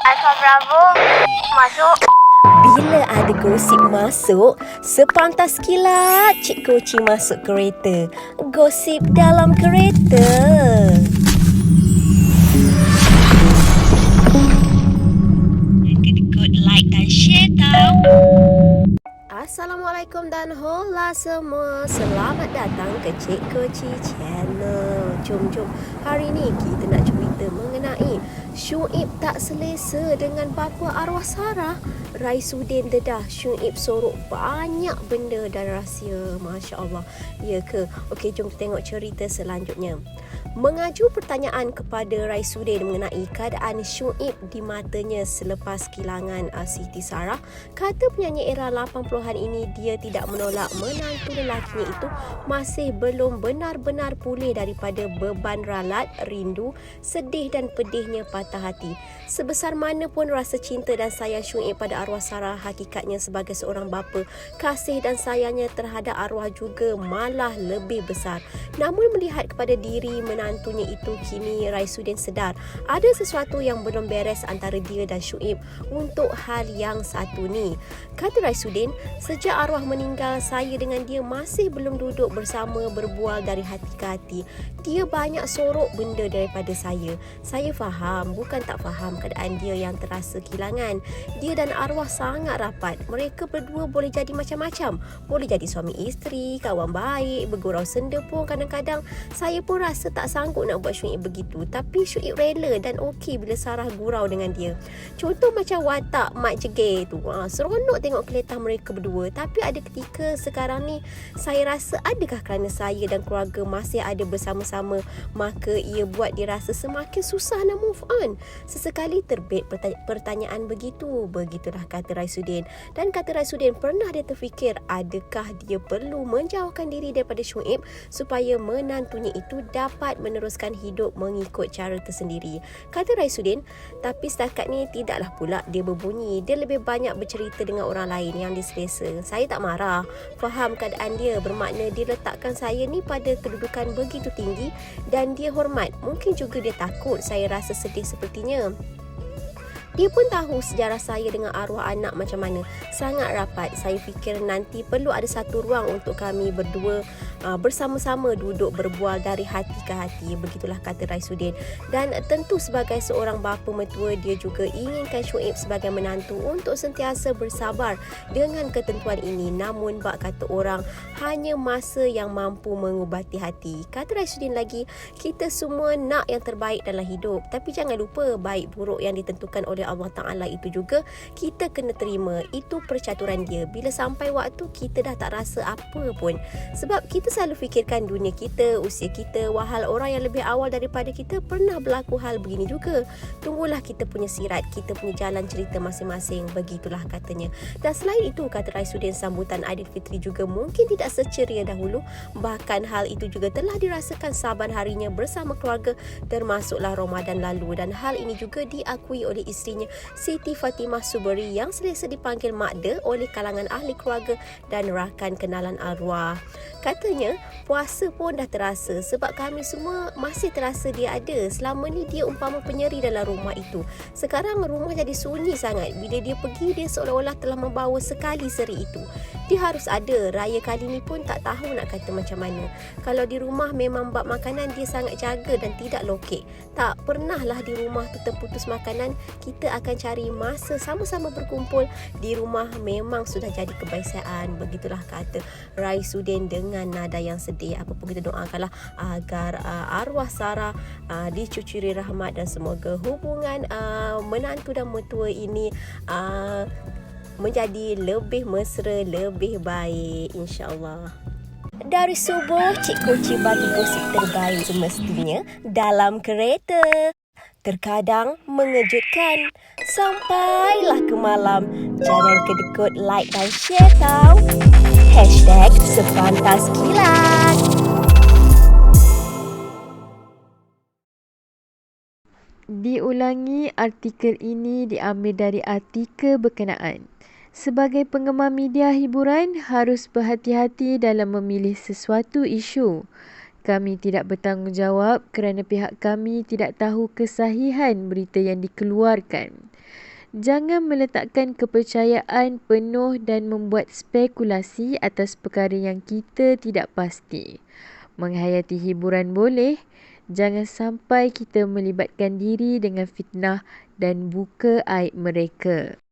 Alfa Bravo, masuk. Bila ada gosip masuk, sepantas kilat Cik Koci masuk kereta. Gosip dalam kereta. Kedekut like dan share tau. Assalamualaikum dan hola semua. Selamat datang ke Cik Koci Channel. Jom. Hari ni kita nak cerita mengenai Syuib tak selesa dengan bapa arwah Sarah. Raisuddin dedah Syuib sorok banyak benda dan rahsia. Masya Allah. Ya ke? Okey, jom kita tengok cerita selanjutnya. Mengaju pertanyaan kepada Raisuddin mengenai keadaan Syuib di matanya selepas kehilangan Siti Sarah, kata penyanyi era 80-an ini dia tidak menolak menantu lelakinya itu masih belum benar-benar pulih daripada beban ralat, rindu, sedih dan pedihnya patah hati. Sebesar mana pun rasa cinta dan sayang Syuib pada arwah Sarah, hakikatnya sebagai seorang bapa, kasih dan sayangnya terhadap arwah juga malah lebih besar. Namun melihat kepada diri menantunya itu, kini Raisuddin sedar ada sesuatu yang belum beres antara dia dan Syuib untuk hal yang satu ni. Kata Raisuddin, sejak arwah meninggal, saya dengan dia masih belum duduk bersama berbual dari hati ke hati. Dia banyak sorok benda daripada saya. Saya faham, bukan tak faham keadaan dia yang terasa kehilangan. Dia dan arwah sangat rapat. Mereka berdua boleh jadi macam-macam. Boleh jadi suami isteri, kawan baik, bergurau senda pun kadang-kadang. Saya pun rasa tak sanggup nak buat Syuib begitu. Tapi Syuib rela dan okey bila Sarah gurau dengan dia. Contoh macam watak mak jegir tu. Seronok tengok keletah mereka berdua. Tapi ada ketika sekarang ni, saya rasa adakah kerana saya dan keluarga masih ada bersama-sama, maka ia buat dia rasa semakin susah nak move on. Sesekali terbit pertanyaan begitu. Begitulah kata Raisuddin. Dan kata Raisuddin, pernah dia terfikir adakah dia perlu menjauhkan diri daripada Syuib supaya menantunya itu dapat meneruskan hidup mengikut cara tersendiri. Kata Raisuddin, tapi setakat ni tidaklah pula dia berbunyi. Dia lebih banyak bercerita dengan orang lain yang diselesa. Saya tak marah. Faham keadaan dia, bermakna dia letakkan saya ni pada kedudukan begitu tinggi dan dia hormat. Mungkin juga dia takut saya rasa sedih sepertinya. Dia pun tahu sejarah saya dengan arwah anak macam mana. Sangat rapat. Saya fikir nanti perlu ada satu ruang untuk kami berdua bersama-sama duduk berbual dari hati ke hati. Begitulah kata Raisuddin. Dan tentu sebagai seorang bapa mertua, dia juga inginkan Syuib sebagai menantu untuk sentiasa bersabar dengan ketentuan ini. Namun bak kata orang, hanya masa yang mampu mengubati hati. Kata Raisuddin lagi, kita semua nak yang terbaik dalam hidup. Tapi jangan lupa, baik buruk yang ditentukan oleh Allah Ta'ala itu juga kita kena terima. Itu percaturan dia. Bila sampai waktu, kita dah tak rasa apa pun. Sebab kita selalu fikirkan dunia kita, usia kita, wahal orang yang lebih awal daripada kita pernah berlaku hal begini juga. Tunggulah kita punya sirat, kita punya jalan cerita masing-masing. Begitulah katanya. Dan selain itu, kata Raisuddin, sambutan Aidilfitri juga mungkin tidak seceria dahulu. Bahkan hal itu juga telah dirasakan saban harinya bersama keluarga, termasuklah Ramadan lalu. Dan hal ini juga diakui oleh isterinya Siti Fatimah Suberi yang selesa dipanggil Mak De oleh kalangan ahli keluarga dan rakan kenalan arwah. Katanya, puasa pun dah terasa sebab kami semua masih terasa dia ada. Selama ni dia umpama penyeri dalam rumah itu. Sekarang rumah jadi sunyi sangat. Bila dia pergi, dia seolah-olah telah membawa sekali seri itu. Dia harus ada. Raya kali ni pun tak tahu nak kata macam mana. Kalau di rumah memang bab makanan dia sangat jaga dan tidak lokek. Tak pernahlah di rumah tu terputus makanan. Kita akan cari masa sama-sama berkumpul. Di rumah memang sudah jadi kebiasaan. Begitulah kata Raisuddin dengan nada yang sedih. Apapun kita doakanlah agar arwah Sarah dicucuri rahmat dan semoga hubungan menantu dan mertua ini menjadi lebih mesra, lebih baik, insya-Allah. Dari subuh, Cik Koci bagi gosip terbaik semestinya dalam kereta. Terkadang mengejutkan. Sampailah ke malam. Jangan kedekut like dan share tau. #sepantas kilat. Diulangi, artikel ini diambil dari artikel berkenaan. Sebagai penggemar media hiburan, harus berhati-hati dalam memilih sesuatu isu. Kami tidak bertanggungjawab kerana pihak kami tidak tahu kesahihan berita yang dikeluarkan. Jangan meletakkan kepercayaan penuh dan membuat spekulasi atas perkara yang kita tidak pasti. Menghayati hiburan boleh, jangan sampai kita melibatkan diri dengan fitnah dan buka aib mereka.